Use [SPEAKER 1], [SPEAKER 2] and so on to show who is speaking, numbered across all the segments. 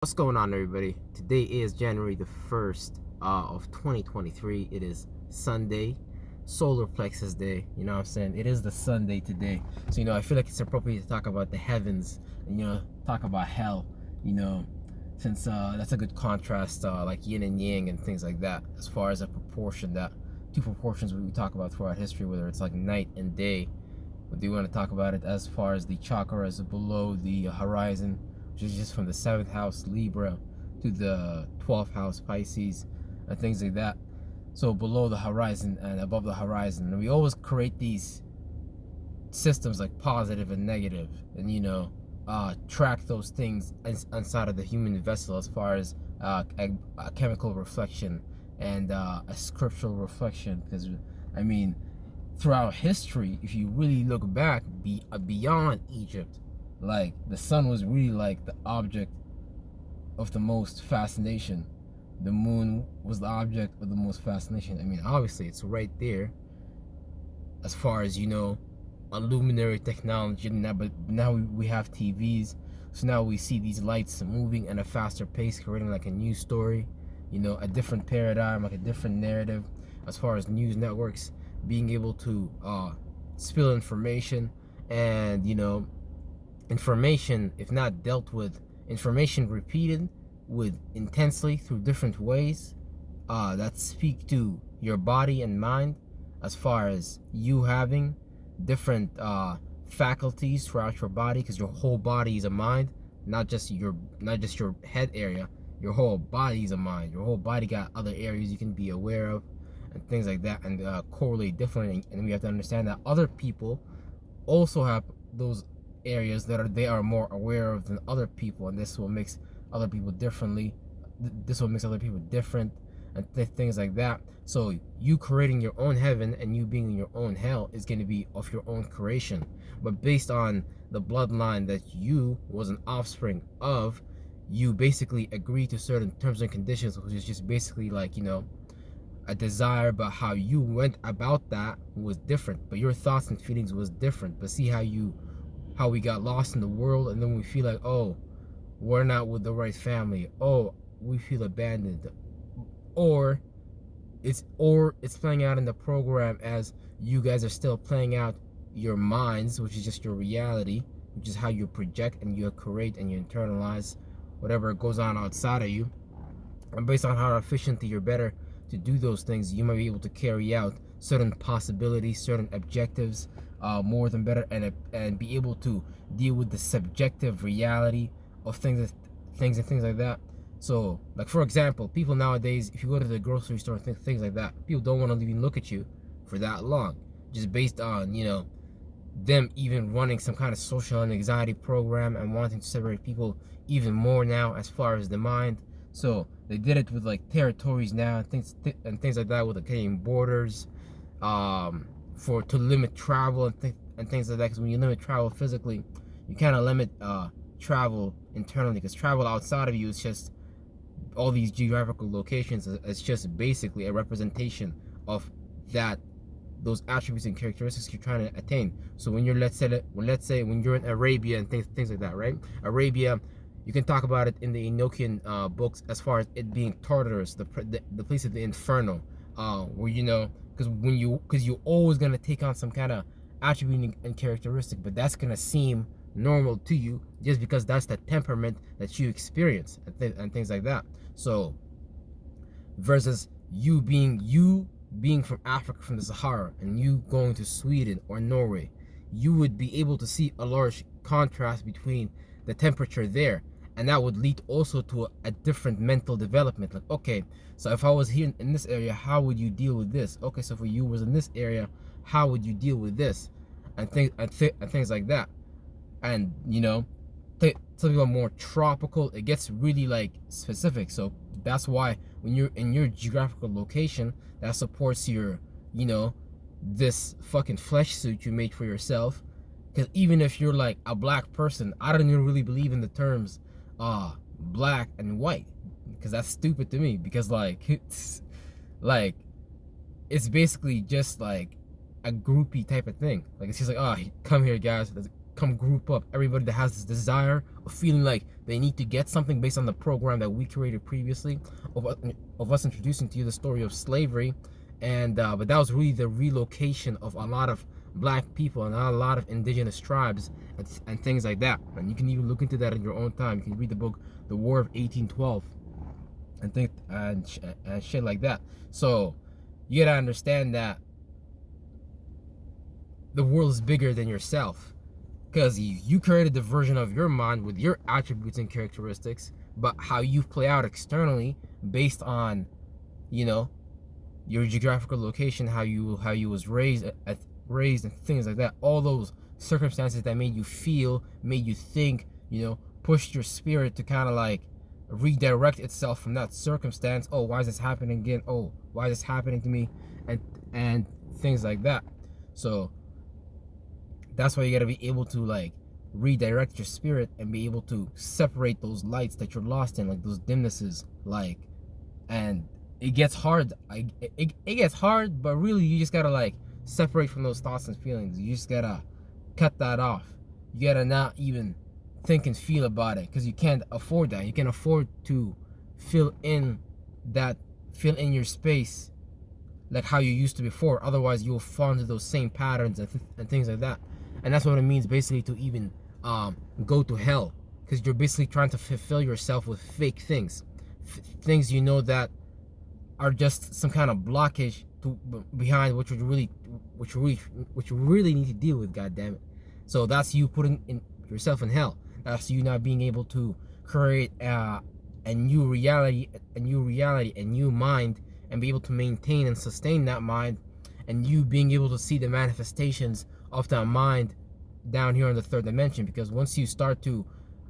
[SPEAKER 1] What's going on, everybody? Today is January the 1st of 2023. It is Sunday, solar plexus day. You know what I'm saying? It is the Sunday today. So, I feel like it's appropriate to talk about the heavens and, talk about hell, you know, since that's a good contrast, like yin and yang and things like that, as far as a proportion that two proportions we talk about throughout history, whether it's like night and day. But do you want to talk about it as far as the chakras below the horizon, which is just from the 7th house Libra to the 12th house Pisces and things like that. So below the horizon and above the horizon, and we always create these systems like positive and negative, and track those things inside of the human vessel, as far as a chemical reflection and a scriptural reflection. Because I mean, throughout history, if you really look back beyond Egypt, like the sun was really like the object of the most fascination. The moon was the object of the most fascination. I mean, obviously it's right there as far as illuminary technology now, but now we have TVs, so now we see these lights moving at a faster pace, creating like a news story, a different paradigm, like a different narrative, as far as news networks being able to spill information. And information, if not dealt with, information repeated with intensely through different ways that speak to your body and mind, as far as you having different faculties throughout your body, because your whole body is a mind, not just your head area. Your whole body is a mind. Your whole body got other areas you can be aware of and things like that, and correlate differently. And we have to understand that other people also have those areas that they are more aware of than other people, and this will mix other people differently. This will mix other people different, and things like that. So you creating your own heaven and you being in your own hell is going to be of your own creation, but based on the bloodline that you was an offspring of. You basically agree to certain terms and conditions, which is just basically like a desire, but how you went about that was different, but your thoughts and feelings was different. But see how we got lost in the world, and then we feel like, oh, we're not with the right family, oh, we feel abandoned, or it's playing out in the program as you guys are still playing out your minds, which is just your reality, which is how you project and you create and you internalize whatever goes on outside of you. And based on how efficiently you're better to do those things, you might be able to carry out certain possibilities, certain objectives more than better, and be able to deal with the subjective reality of things like that. So, like for example, people nowadays, if you go to the grocery store and things like that, people don't want to even look at you for that long, just based on them even running some kind of social anxiety program and wanting to separate people even more now, as far as the mind. So they did it with like territories now, and things like that, with the Canadian borders, to limit travel and things like that. Because when you limit travel physically, you kind of limit travel internally, because travel outside of you is just all these geographical locations. It's just basically a representation of those attributes and characteristics you're trying to attain. So when you're let's say when you're in Arabia and things like that, right? Arabia, you can talk about it in the Enochian books, as far as it being Tartarus, the place of the inferno, where because you're always gonna take on some kind of attribute and characteristic, but that's gonna seem normal to you just because that's the temperament that you experience, and things like that. So versus you being from Africa, from the Sahara, and you going to Sweden or Norway, you would be able to see a large contrast between the temperature there, and that would lead also to a different mental development. Like, okay, so if I was here in this area, how would you deal with this? Okay, so for you was in this area, how would you deal with this? And things like that. And some people are more tropical. It gets really like specific. So that's why when you're in your geographical location, that supports your this fucking flesh suit you made for yourself. Because even if you're like a black person, I don't even really believe in the terms black and white, because that's stupid to me. Because it's basically just like a groupie type of thing. Like, it's just like, oh, come here guys, let's come group up. Everybody that has this desire of feeling like They need to get something based on the program that we created previously of us introducing to you the story of slavery. And but that was really the relocation of a lot of black people and a lot of indigenous tribes and things like that. And you can even look into that in your own time. You can read the book The War of 1812 and think and shit like that. So you gotta understand that the world is bigger than yourself, because you created the version of your mind with your attributes and characteristics, but how you play out externally based on, you know, your geographical location, how you was raised and things like that. All those circumstances that made you feel, made you think, you know, pushed your spirit to kind of like redirect itself from that circumstance. Oh, why is this happening again? Oh, why is this happening to me? And things like that. So that's why you got to be able to like redirect your spirit and be able to separate those lights that you're lost in, like those dimnesses, like. And it gets hard. It gets hard, but really you just gotta like separate from those thoughts and feelings. You just gotta cut that off. You gotta not even think and feel about it, because you can't afford that. You can afford to fill in your space like how you used to before. Otherwise you'll fall into those same patterns and things like that. And that's what it means basically to even go to hell, because you're basically trying to fulfill yourself with fake things, things you know that are just some kind of blockage behind what you really need to deal with. God damn it! So that's you putting yourself in hell. That's you not being able to create a new reality, a new mind, and be able to maintain and sustain that mind, and you being able to see the manifestations of that mind down here in the third dimension. Because once you start to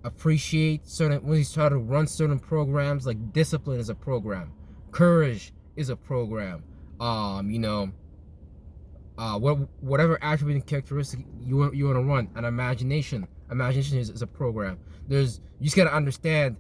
[SPEAKER 1] appreciate once you start to run certain programs, like discipline is a program, courage is a program, you know, whatever attribute and characteristic you want to run, and imagination is a program. You just gotta understand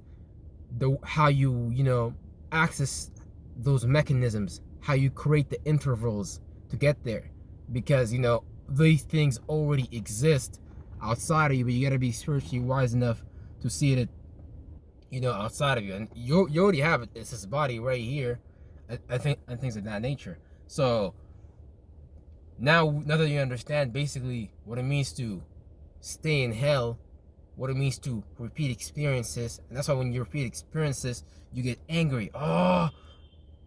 [SPEAKER 1] how you know, access those mechanisms, how you create the intervals to get there, because you know these things already exist outside of you, but you gotta be spiritually wise enough to see it, you know, outside of you. And you already have it. It's this body right here, I think, and things of that nature. So now that you understand basically what it means to stay in hell, what it means to repeat experiences, and that's why when you repeat experiences you get angry. Oh,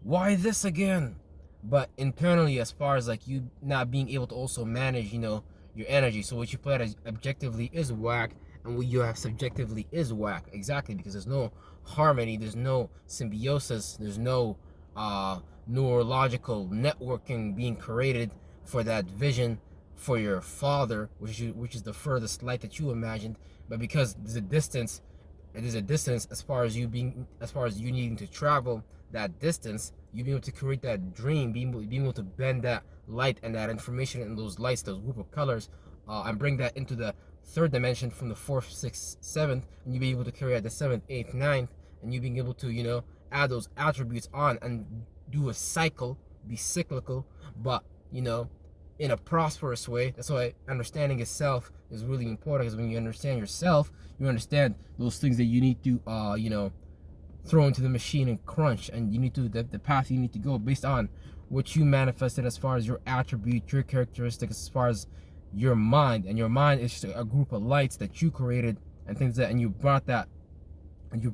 [SPEAKER 1] why this again? But internally, as far as like you not being able to also manage, you know, your energy. So what you play out objectively is whack, and what you have subjectively is whack. Exactly, because there's no harmony, there's no symbiosis, there's no neurological networking being created for that vision for your father, which is the furthest light that you imagined. But because there's a distance, as far as you needing to travel that distance, you being able to create that dream, being able to bend that light and that information in those lights, those group of colors, and bring that into the third dimension from the fourth, sixth, seventh, and you be able to carry out the seventh, eighth, ninth, and you being able to, you know, add those attributes on and do a cycle, be cyclical, but you know, in a prosperous way. That's why understanding yourself is really important, because when you understand yourself, you understand those things that you need to, you know, throw into the machine and crunch, and you need to the path you need to go based on what you manifested as far as your attribute, your characteristics, as far as your mind. And your mind is just a group of lights that you created and things that, and you brought that, and you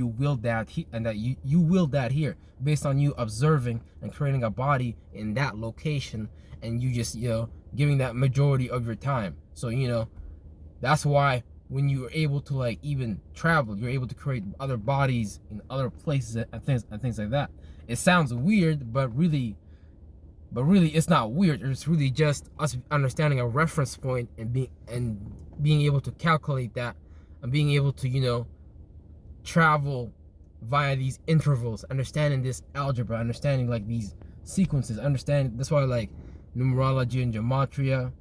[SPEAKER 1] willed that, and that you willed that here based on you observing and creating a body in that location, and you just, you know, giving that majority of your time. So, you know, that's why when you're able to like even travel, you're able to create other bodies in other places and things like that. It sounds weird, but really it's not weird. It's really just us understanding a reference point and being able to calculate that, and being able to, you know, travel via these intervals, understanding this algebra, understanding like these sequences, understanding. That's why like numerology and gematria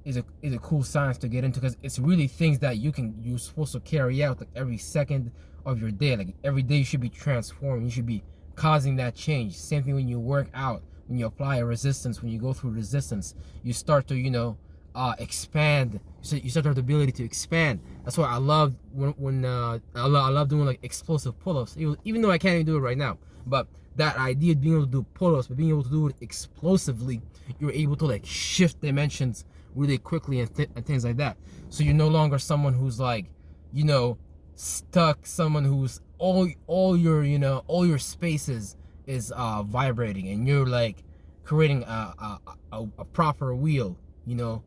[SPEAKER 1] is a cool science to get into, because it's really things that you're supposed to carry out like every second of your day. Like every day you should be transforming, you should be causing that change. Same thing when you work out, when you apply a resistance, when you go through resistance, you start to, you know, expand. So you start to have the ability to expand. That's why I love when I love doing like explosive pull-ups, even though I can't even do it right now. But that idea of being able to do pull-ups, but being able to do it explosively, you're able to like shift dimensions really quickly and things like that. So you're no longer someone who's like, you know, stuck. Someone who's all your spaces is vibrating, and you're like creating a proper wheel. You know,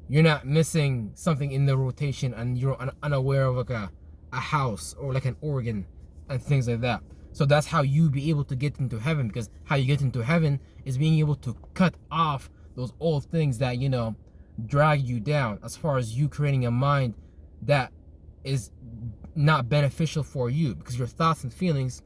[SPEAKER 1] you're not missing something in the rotation, and you're unaware of like a house or like an organ and things like that. So that's how you be able to get into heaven, because how you get into heaven is being able to cut off those old things that, you know, drag you down, as far as you creating a mind that is not beneficial for you, because your thoughts and feelings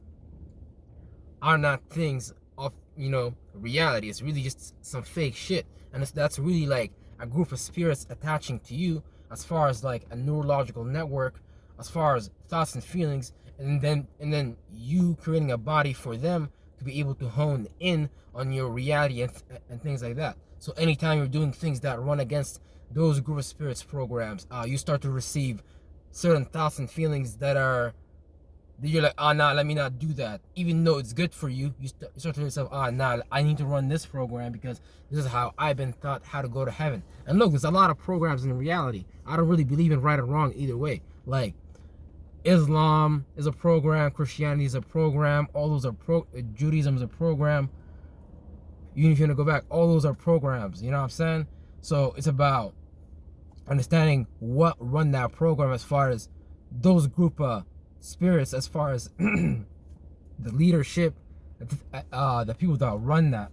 [SPEAKER 1] are not things of, you know, reality. It's really just some fake shit, and that's really like a group of spirits attaching to you, as far as like a neurological network, as far as thoughts and feelings, and then you creating a body for them to be able to hone in on your reality and things like that. So anytime you're doing things that run against those group of spirits programs, you start to receive certain thoughts and feelings that you're like, oh nah, let me not do that. Even though it's good for you, you start to yourself, oh nah, I need to run this program because this is how I've been taught how to go to heaven. And look, there's a lot of programs in reality. I don't really believe in right or wrong either way. Like, Islam is a program, Christianity is a program, all those are Judaism is a program. Even if you want to go back, all those are programs, you know what I'm saying? So it's about understanding what run that program, as far as those group of spirits, as far as the leadership, the people that run that,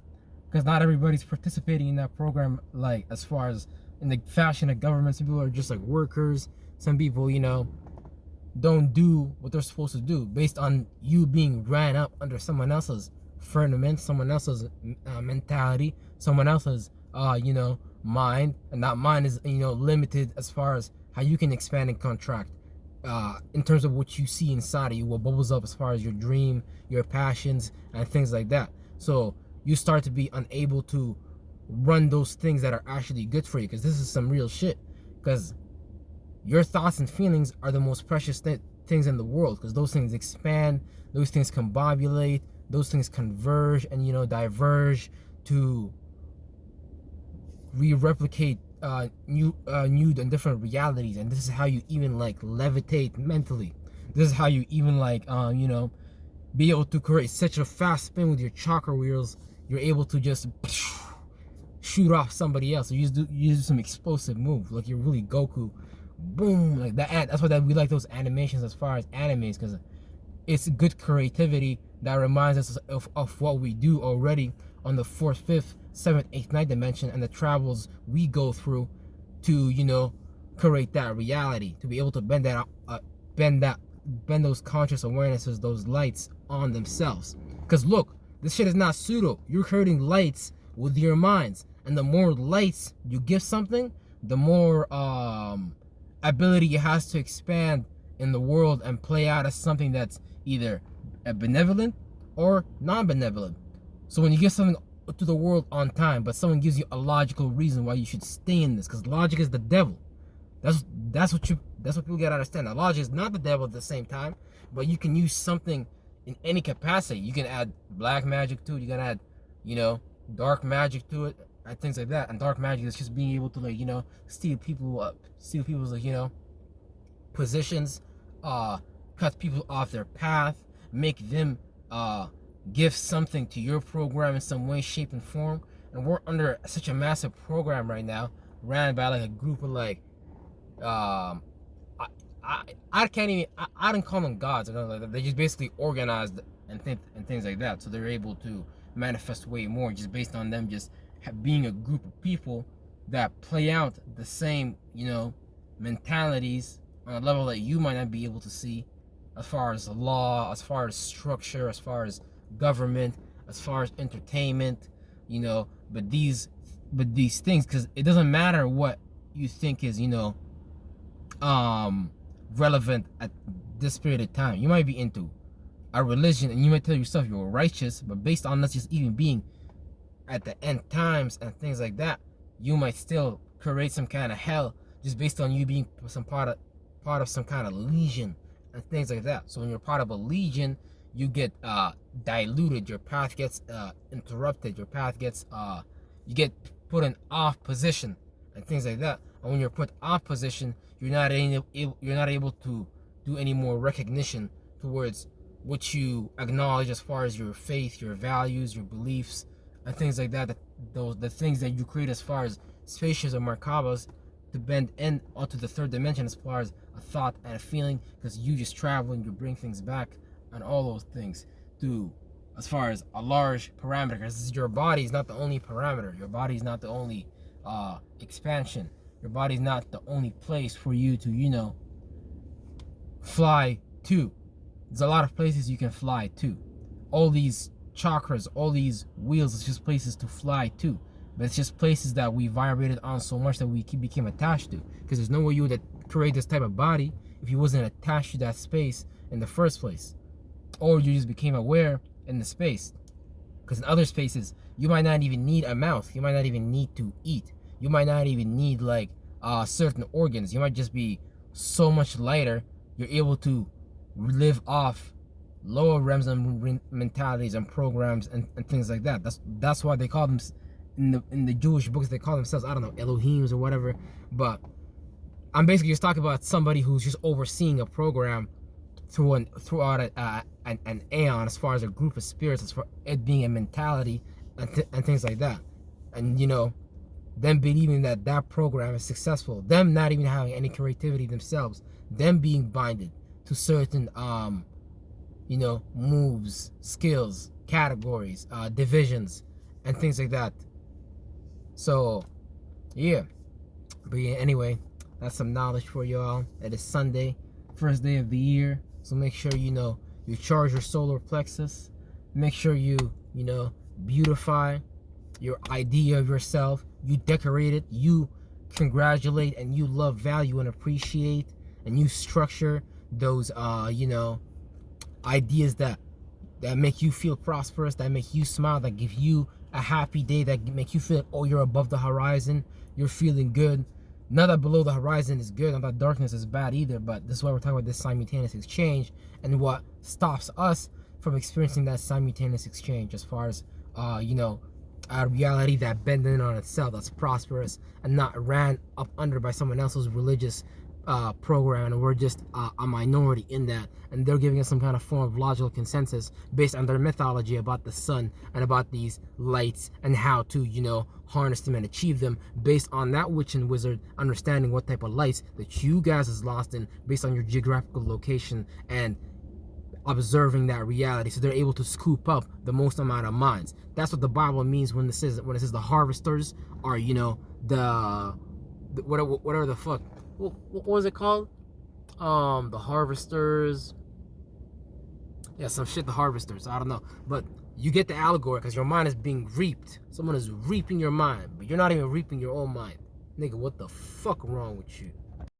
[SPEAKER 1] because not everybody's participating in that program. Like, as far as in the fashion of government, some people are just like workers. Some people, you know, don't do what they're supposed to do based on you being ran up under someone else's firmament, someone else's mentality, someone else's you know, mind. And that mind is, you know, limited as far as how you can expand and contract in terms of what you see inside of you, what bubbles up as far as your dream, your passions, and things like that. So you start to be unable to run those things that are actually good for you, because this is some real shit. Because your thoughts and feelings are the most precious things in the world, because those things expand, those things combobulate, those things converge and, you know, diverge to re-replicate new and different realities. And this is how you even like levitate mentally. This is how you even like you know, be able to create such a fast spin with your chakra wheels. You're able to just shoot off somebody else. So you do some explosive move, like you're really Goku. Boom, like that. That's why we like those animations as far as animes, because it's good creativity that reminds us of what we do already on the 4th, 5th, 7th, 8th, 9th dimension, and the travels we go through to, you know, create that reality, to be able to bend those conscious awarenesses, those lights on themselves. Because look, this shit is not pseudo. You're creating lights with your minds, and the more lights you give something, the more ability it has to expand in the world and play out as something that's either benevolent or non-benevolent. So when you give something to the world on time, but someone gives you a logical reason why you should stay in this, because logic is the devil. That's what people gotta understand. Now, logic is not the devil at the same time, but you can use something in any capacity. You can add black magic to it. You can add, you know, dark magic to it, and things like that. And dark magic is just being able to, like, you know, steal people's, like, you know, positions, cut people off their path, make them give something to your program in some way, shape, and form. And we're under such a massive program right now, ran by like a group of like I don't call them gods or nothing like that. They just basically organized and things like that, so they're able to manifest way more just based on them just being a group of people that play out the same, you know, mentalities on a level that you might not be able to see, as far as law, as far as structure, as far as government, as far as entertainment, you know. But these things, because it doesn't matter what you think is, you know, relevant at this period of time. You might be into a religion and you might tell yourself you're righteous, but based on us just even being at the end times and things like that, you might still create some kind of hell just based on you being some part of some kind of legion and things like that. So when you're part of a legion, you get diluted, your path gets interrupted, your path gets you get put in off position and things like that. And when you're put off position, you're not able to do any more recognition towards what you acknowledge as far as your faith, your values, your beliefs, and things like that. The things that you create as far as spaceships or Merkabas to bend in onto the third dimension as far as a thought and a feeling, because you just travel and you bring things back and all those things to as far as a large parameter, because your body is not the only parameter, your body is not the only expansion, your body is not the only place for you to fly to. There's a lot of places you can fly to. All these chakras, all these wheels, it's just places to fly to. But it's just places that we vibrated on so much that we became attached to. Because there's no way you would create this type of body if you wasn't attached to that space in the first place. Or you just became aware in the space. Because in other spaces, you might not even need a mouth. You might not even need to eat. You might not even need like certain organs. You might just be so much lighter. You're able to live off lower realms and mentalities and programs and things like that. That's why they call them in the Jewish books, they call themselves, I don't know, Elohims or whatever. But I'm basically just talking about somebody who's just overseeing a program throughout an aeon, as far as a group of spirits, as far it being a mentality and things like that. And them believing that that program is successful, them not even having any creativity themselves, them being binded to certain moves, skills, categories, divisions, and things like that. So yeah, but yeah, anyway, that's some knowledge for y'all. It is Sunday, first day of the year, so make sure you charge your solar plexus. Make sure you beautify your idea of yourself. You decorate it, you congratulate, and you love, value, and appreciate, and you structure those ideas that make you feel prosperous, that make you smile, that give you a happy day, that make you feel, oh, you're above the horizon, you're feeling good. Not that below the horizon is good, not that darkness is bad either, but this is why we're talking about this simultaneous exchange and what stops us from experiencing that simultaneous exchange, as far as a reality that bends in on itself, that's prosperous and not ran up under by someone else's religious program, and we're just a minority in that, and they're giving us some kind of form of logical consensus based on their mythology about the sun and about these lights and how to harness them and achieve them based on that witch and wizard understanding what type of lights that you guys is lost in based on your geographical location and observing that reality, so they're able to scoop up the most amount of minds. That's what the Bible means when it says the harvesters are the whatever the fuck. What was it called? The harvesters. Yeah, some shit, the harvesters. I don't know. But you get the allegory because your mind is being reaped. Someone is reaping your mind, but you're not even reaping your own mind. Nigga, what the fuck wrong with you?